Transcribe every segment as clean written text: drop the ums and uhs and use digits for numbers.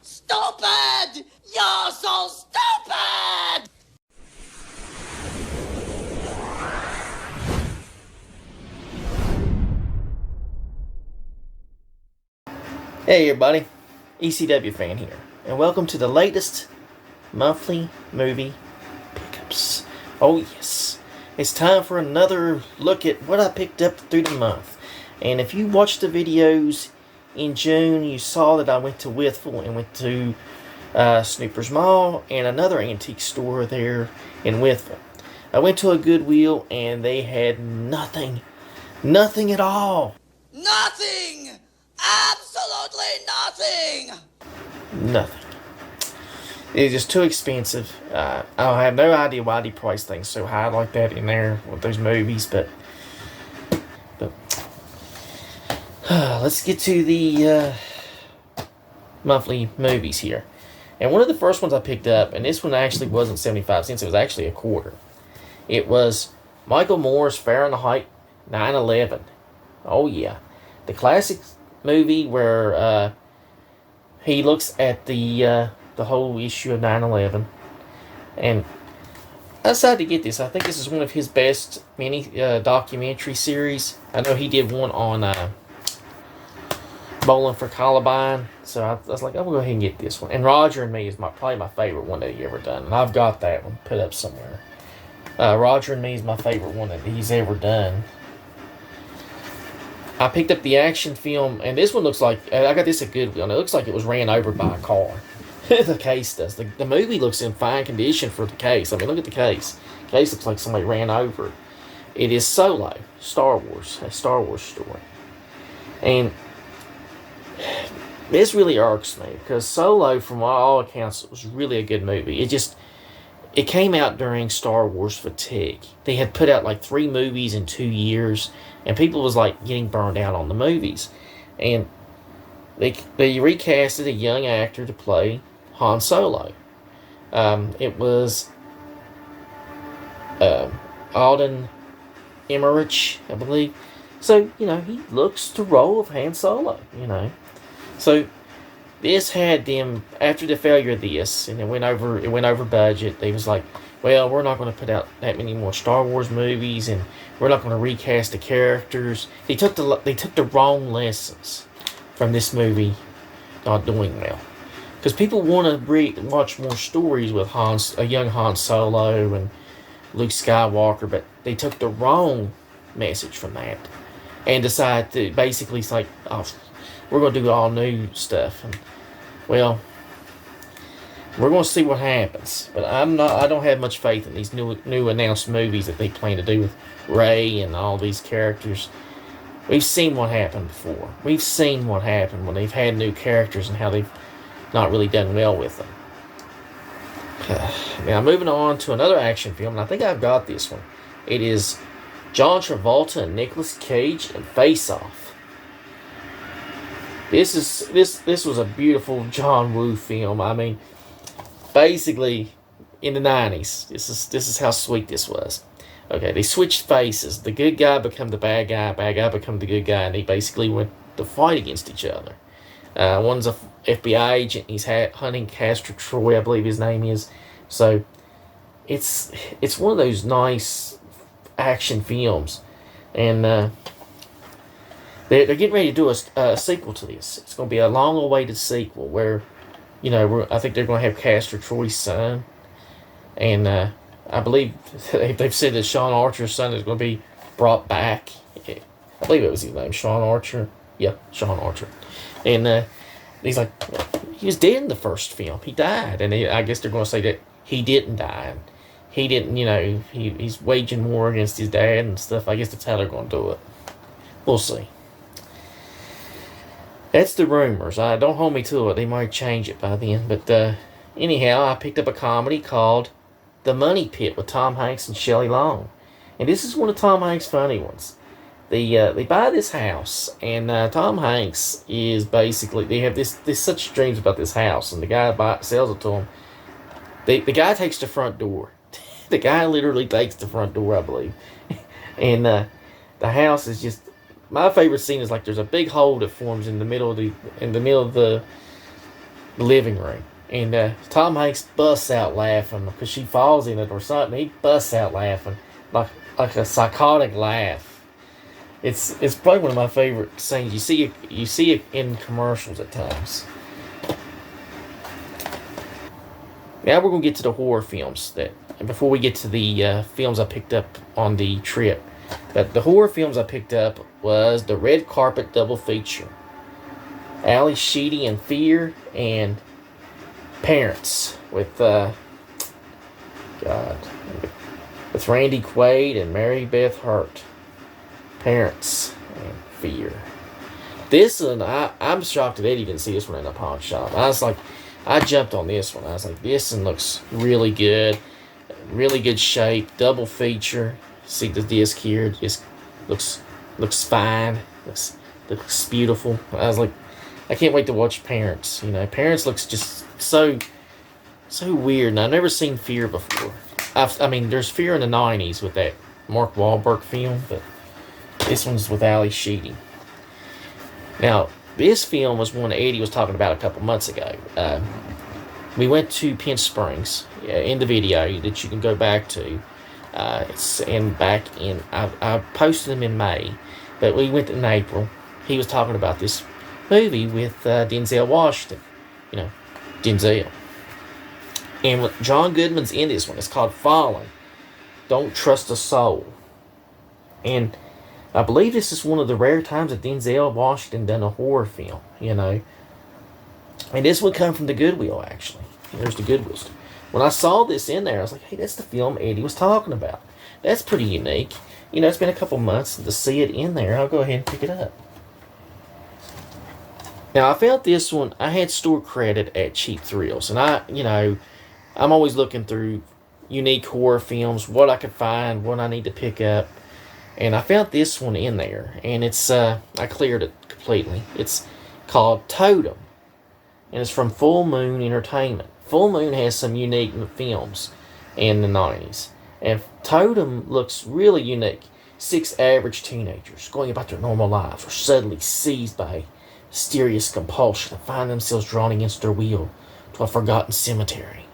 Stupid! You're so stupid! Hey everybody, ECW fan here, and welcome to the latest monthly movie pickups. Oh yes, it's time for another look at what I picked up through the month. And if you watched the videos in June, you saw that I went to Wytheville and went to Snoopers Mall and another antique store there in Wytheville. I went to a Goodwill and they had nothing at all. Nothing! Absolutely nothing! Nothing. It's just too expensive. I have no idea why they price things so high like that in there with those movies, but let's get to the monthly movies here. And one of the first ones I picked up, and this one actually wasn't 75 cents, it was actually a quarter. It was Michael Moore's Fahrenheit 9/11. Oh yeah. The classic movie where he looks at the whole issue of 9/11, and I decided to get this. I think this is one of his best mini documentary series. I know he did one on Bowling for Columbine, so I was like, I'm gonna go ahead and get this one. And Roger and Me is probably my favorite one that he ever done, and I've got that one put up somewhere. Roger and Me is my favorite one that he's ever done. I picked up the action film, and this one looks like, I got this at Goodwill, and it looks like it was ran over by a car. The case does. The movie looks in fine condition for the case. I mean, look at the case. The case looks like somebody ran over it. It is Solo, Star Wars, a Star Wars story. And this really irks me, because Solo, from all accounts, was really a good movie. It came out during Star Wars fatigue. They had put out like 3 movies in 2 years, and people was like getting burned out on the movies. And they recasted a young actor to play Han Solo. It was Alden Emmerich, I believe. So, he looks the role of Han Solo, So this had them, after the failure of this, and it went over budget, they was like, well, we're not going to put out that many more Star Wars movies, and we're not going to recast the characters. They took the wrong lessons from this movie not doing well. Because people want to watch more stories with a young Han Solo and Luke Skywalker, but they took the wrong message from that and decided to basically, it's like, oh, we're going to do all new stuff. And, well, we're going to see what happens. But I don't have much faith in these new announced movies that they plan to do with Rey and all these characters. We've seen what happened before. We've seen what happened when they've had new characters and how they've not really done well with them. Now, moving on to another action film, and I think I've got this one. It is John Travolta and Nicolas Cage in Face Off. This was a beautiful John Woo film. I mean, basically, in the 90s, this is how sweet this was. Okay, they switched faces. The good guy become the bad guy become the good guy, and they basically went to fight against each other. One's a FBI agent. He's hunting Castor Troy, I believe his name is. So, it's one of those nice action films, and they're getting ready to do a sequel to this. It's going to be a long-awaited sequel where, I think they're going to have Castor Troy's son, and I believe they've said that Sean Archer's son is going to be brought back. I believe it was his name, Sean Archer. Yeah, Sean Archer. And he's like, he was dead in the first film. He died. And I guess they're going to say that he didn't die. And he didn't, he's waging war against his dad and stuff. I guess that's how they're going to do it. We'll see. That's the rumors. Don't hold me to it. They might change it by then. But anyhow, I picked up a comedy called The Money Pit with Tom Hanks and Shelley Long. And this is one of Tom Hanks' funny ones. They buy this house, and Tom Hanks is basically, they have this such dreams about this house, and the guy sells it to them. The guy takes the front door. The guy literally takes the front door, I believe. And the house is just, my favorite scene is like there's a big hole that forms in the middle of the the living room. And Tom Hanks busts out laughing because she falls in it or something. He busts out laughing like a psychotic laugh. It's probably one of my favorite scenes. You see it in commercials at times. Now we're gonna get to the horror films before we get to the films I picked up on the trip. But the horror films I picked up was the red carpet double feature. Ali Sheedy in Fear and Parents with with Randy Quaid and Mary Beth Hurt. Parents and Fear. This one, I'm shocked that Eddie didn't see this one in a pawn shop. I jumped on this one. I was like, this one looks really good. Really good shape. Double feature. See the disc here. Just looks fine. Looks beautiful. I was like, I can't wait to watch Parents. Parents looks just so weird. And I've never seen Fear before. I mean, there's Fear in the 90s with that Mark Wahlberg film, but this one's with Ali Sheedy. Now, this film was one Eddie was talking about a couple months ago. We went to Pinch Springs in the video that you can go back to. I posted them in May, but we went in April. He was talking about this movie with Denzel Washington. Denzel. And John Goodman's in this one. It's called Fallen. Don't Trust a Soul. And I believe this is one of the rare times that Denzel Washington done a horror film, And this would come from the Goodwill, actually. There's the Goodwill store. When I saw this in there, I was like, hey, that's the film Eddie was talking about. That's pretty unique. It's been a couple months to see it in there. I'll go ahead and pick it up. Now, I found this one. I had store credit at Cheap Thrills. And I'm always looking through unique horror films, what I could find, what I need to pick up. And I found this one in there, and it's I cleared it completely. It's called Totem, and it's from Full Moon Entertainment. Full Moon has some unique films in the 90s, and Totem looks really unique. 6 average teenagers going about their normal lives are suddenly seized by a mysterious compulsion and find themselves drawn against their will to a forgotten cemetery,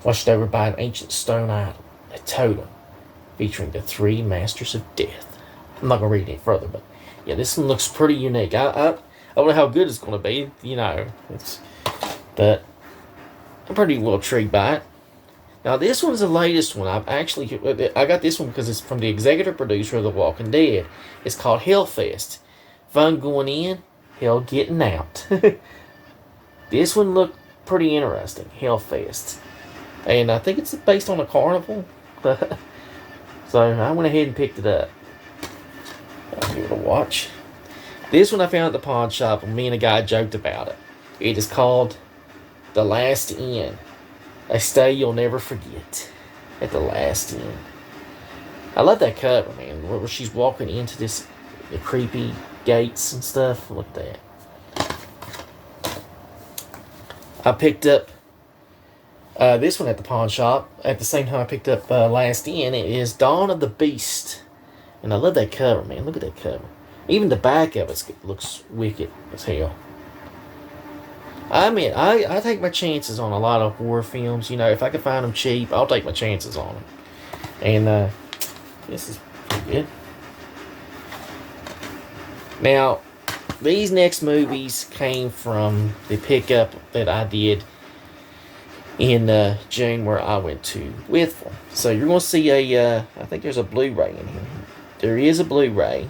washed over by an ancient stone idol, a totem, featuring the 3 Masters of Death. I'm not going to read any further, but yeah, this one looks pretty unique. I don't know how good it's going to be, but I'm pretty well intrigued by it. Now, this one's the latest one. I got this one because it's from the executive producer of The Walking Dead. It's called Hellfest. Fun going in, hell getting out. This one looked pretty interesting, Hellfest. And I think it's based on a carnival. So I went ahead and picked it up. I'll give it a watch. This one I found at the pawn shop, and me and a guy joked about it. It is called The Last Inn. A stay you'll never forget. At the Last Inn. I love that cover, man. Where she's walking into the creepy gates and stuff. Look at that. I picked up this one at the pawn shop. At the same time I picked up Last Inn. It is Dawn of the Beast. And I love that cover, man. Look at that cover. Even the back of it looks wicked as hell. I mean, I take my chances on a lot of horror films. If I can find them cheap, I'll take my chances on them. And this is pretty good. Now, these next movies came from the pickup that I did in June, where I went to Wytheville. So you're going to see I think there's a Blu-ray in here. There is a Blu-ray,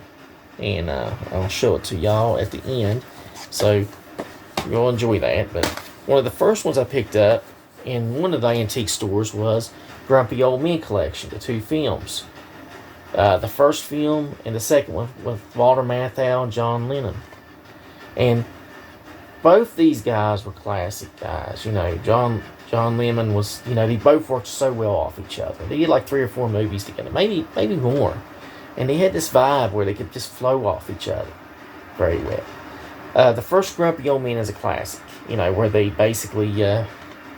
and I'll show it to y'all at the end. So you'll enjoy that. But one of the first ones I picked up in one of the antique stores was Grumpy Old Men Collection, the 2 films. The first film and the second one with Walter Matthau and John Lennon. And both these guys were classic guys. John Lemon was, they both worked so well off each other. They did like 3 or 4 movies together, maybe more. And they had this vibe where they could just flow off each other very well. The first Grumpy Old Men is a classic, where they basically, I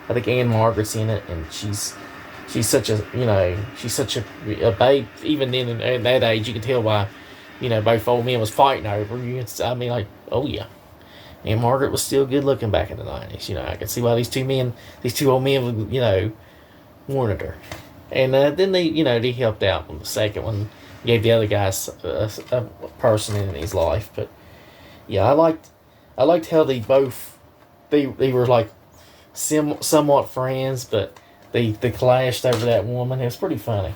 think Anne Margaret's in it, and she's such a babe. Even then, at that age, you can tell why, both old men was fighting over. I mean, like, oh yeah. And Margaret was still good looking back in the 90s. You know, I could see why these two old men, wanted her. And then they helped out on the second one, gave the other guys a person in his life. But yeah, I liked how they were like somewhat friends, but they clashed over that woman. It was pretty funny.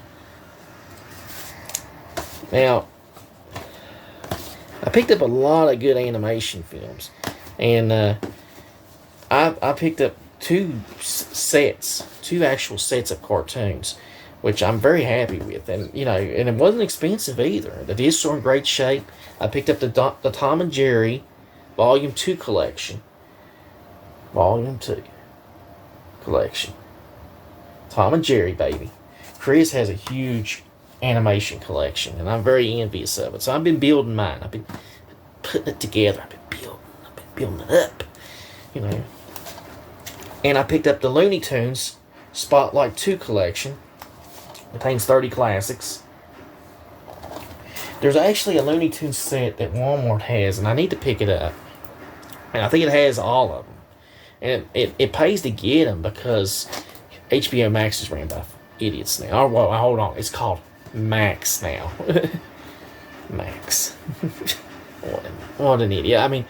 Now, I picked up a lot of good animation films, and I picked up two actual sets of cartoons, which I'm very happy with, and it wasn't expensive either. The discs are in great shape. I picked up the Tom and Jerry Volume 2 collection. Volume 2 collection. Tom and Jerry, baby. Chris has a huge animation collection, and I'm very envious of it. So I've been building mine. I've been putting it together. I've been building it up. And I picked up the Looney Tunes Spotlight 2 collection. Contains 30 classics. There's actually a Looney Tunes set that Walmart has, and I need to pick it up. And I think it has all of them. And it pays to get them because HBO Max is ran by idiots now. Oh, well, hold on. It's called Max now. Max. What an idiot. I mean,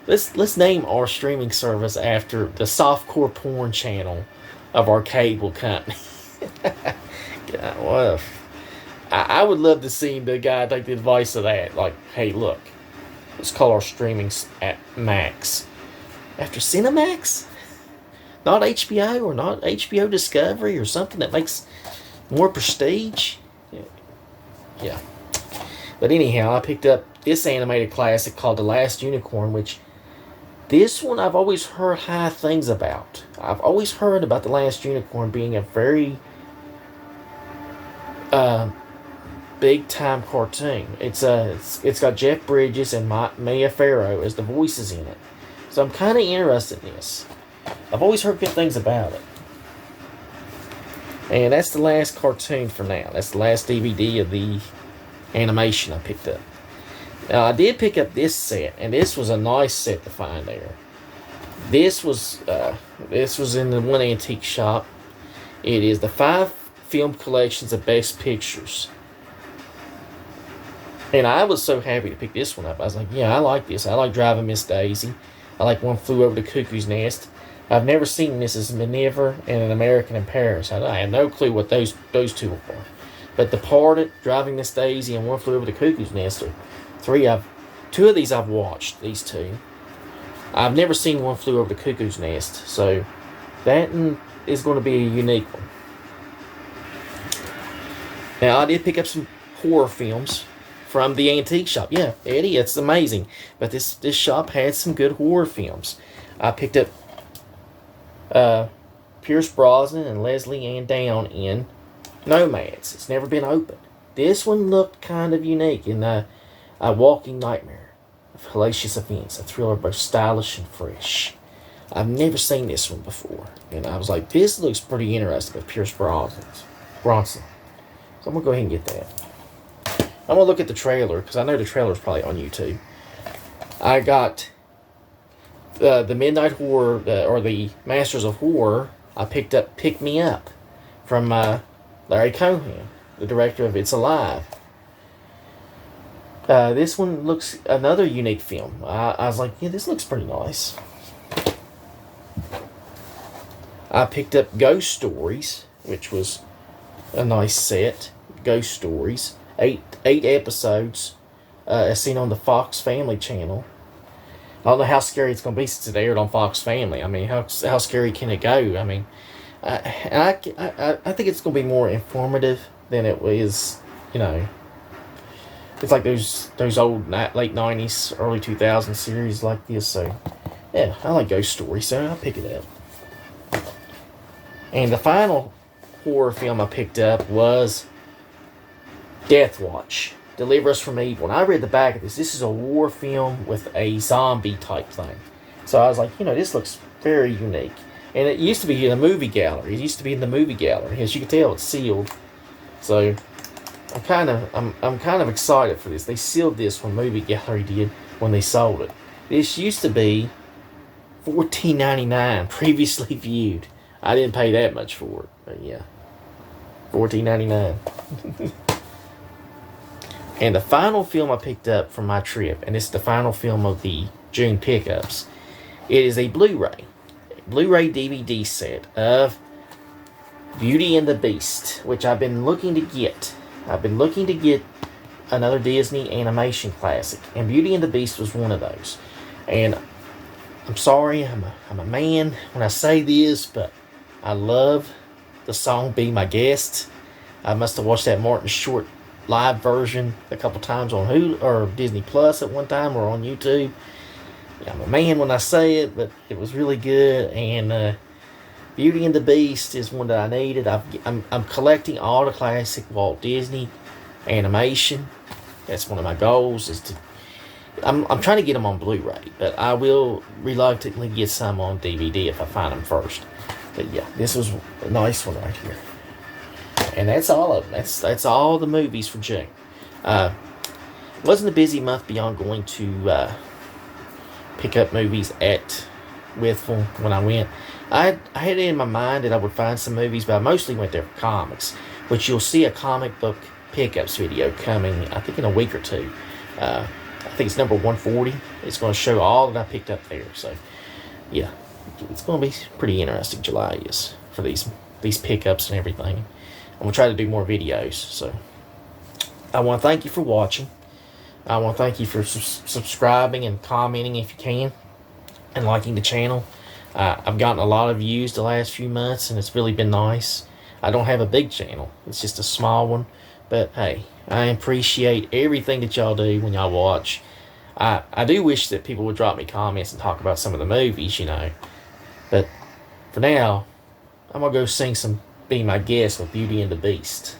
let's name our streaming service after the softcore porn channel of our cable company. God, I would love to see the guy take the advice of that. Like, hey, look, let's call our streaming at Max. After Cinemax? Not HBO or not HBO Discovery or something that makes more prestige? Yeah. But anyhow, I picked up this animated classic called The Last Unicorn, which this one I've always heard high things about. I've always heard about The Last Unicorn being a very big time cartoon. It's got Jeff Bridges and Mia Farrow as the voices in it. So I'm kind of interested in this. I've always heard good things about it. And that's the last cartoon for now. That's the last DVD of the animation I picked up. Now I did pick up this set, and this was a nice set to find there. This was in the one antique shop. It is the 5 film collections of Best Pictures. And I was so happy to pick this one up. I was like, yeah, I like this. I like Driving Miss Daisy. I like One Flew Over the Cuckoo's Nest. I've never seen Mrs. Miniver and An American in Paris. I have no clue what those two are. But Departed, Driving Miss Daisy, and One Flew Over the Cuckoo's Nest are two of these I've watched, these two. I've never seen One Flew Over the Cuckoo's Nest, so that is going to be a unique one. Now, I did pick up some horror films from the antique shop. Yeah, Eddie, it's amazing. But this shop had some good horror films. I picked up Pierce Brosnan and Leslie Ann Down in Nomads. It's never been opened. This one looked kind of unique in A Walking Nightmare of Hellacious Events, a thriller both stylish and fresh. I've never seen this one before, and I was like, this looks pretty interesting with Pierce Bronson. So I'm going to go ahead and get that. I'm going to look at the trailer, because I know the trailer is probably on YouTube. I got the Midnight Horror, or the Masters of Horror. I picked up Pick Me Up from Larry Cohen, the director of It's Alive. This one looks another unique film. I was like, yeah, this looks pretty nice. I picked up Ghost Stories, which was a nice set. Ghost Stories. 8 episodes, as seen on the Fox Family channel. I don't know how scary it's going to be since it aired on Fox Family. I mean, how scary can it go? I mean, I think it's going to be more informative than it was, It's like those old late 90s, early 2000s series like this. So, yeah, I like Ghost Stories, so I'll pick it up. And the final horror film I picked up was Death Watch. Deliver Us from Evil. And I read the back of this. This is a war film with a zombie type thing. So I was like, this looks very unique. And it used to be in a movie gallery. As you can tell, it's sealed. So I'm kind of excited for this. They sealed this when Movie Gallery did when they sold it. This used to be $14.99 previously viewed. I didn't pay that much for it, but yeah, $14.99. And the final film I picked up from my trip, and it's the final film of the June pickups, it is a Blu-ray DVD set of Beauty and the Beast, which I've been looking to get. I've been looking to get another Disney animation classic, and Beauty and the Beast was one of those. And I'm sorry, I'm a man when I say this, but I love the song Be My Guest. I must have watched that Martin Short live version a couple times on Hulu or Disney Plus at one time, or on YouTube. I'm a man when I say it, but it was really good. And Beauty and the Beast is one that I needed. I'm collecting all the classic Walt Disney animation. That's one of my goals. I'm trying to get them on Blu-ray, but I will reluctantly get some on DVD if I find them first. But yeah, this was a nice one right here. And that's all of them. That's all the movies for June. Wasn't a busy month beyond going to pick up movies at Wytheville when I went. I had it in my mind that I would find some movies, but I mostly went there for comics, which you'll see a comic book pickups video coming, I think, in a week or two. I think it's number 140. It's going to show all that I picked up there. So, yeah, it's going to be pretty interesting. July is for these pickups and everything. I'm going to try to do more videos. So, I want to thank you for watching. I want to thank you for subscribing and commenting if you can, and liking the channel. I've gotten a lot of views the last few months, and it's really been nice. I don't have a big channel. It's just a small one. But, hey, I appreciate everything that y'all do when y'all watch. I do wish that people would drop me comments and talk about some of the movies, you know. But for now, I'm going to go sing some Be My Guest with Beauty and the Beast.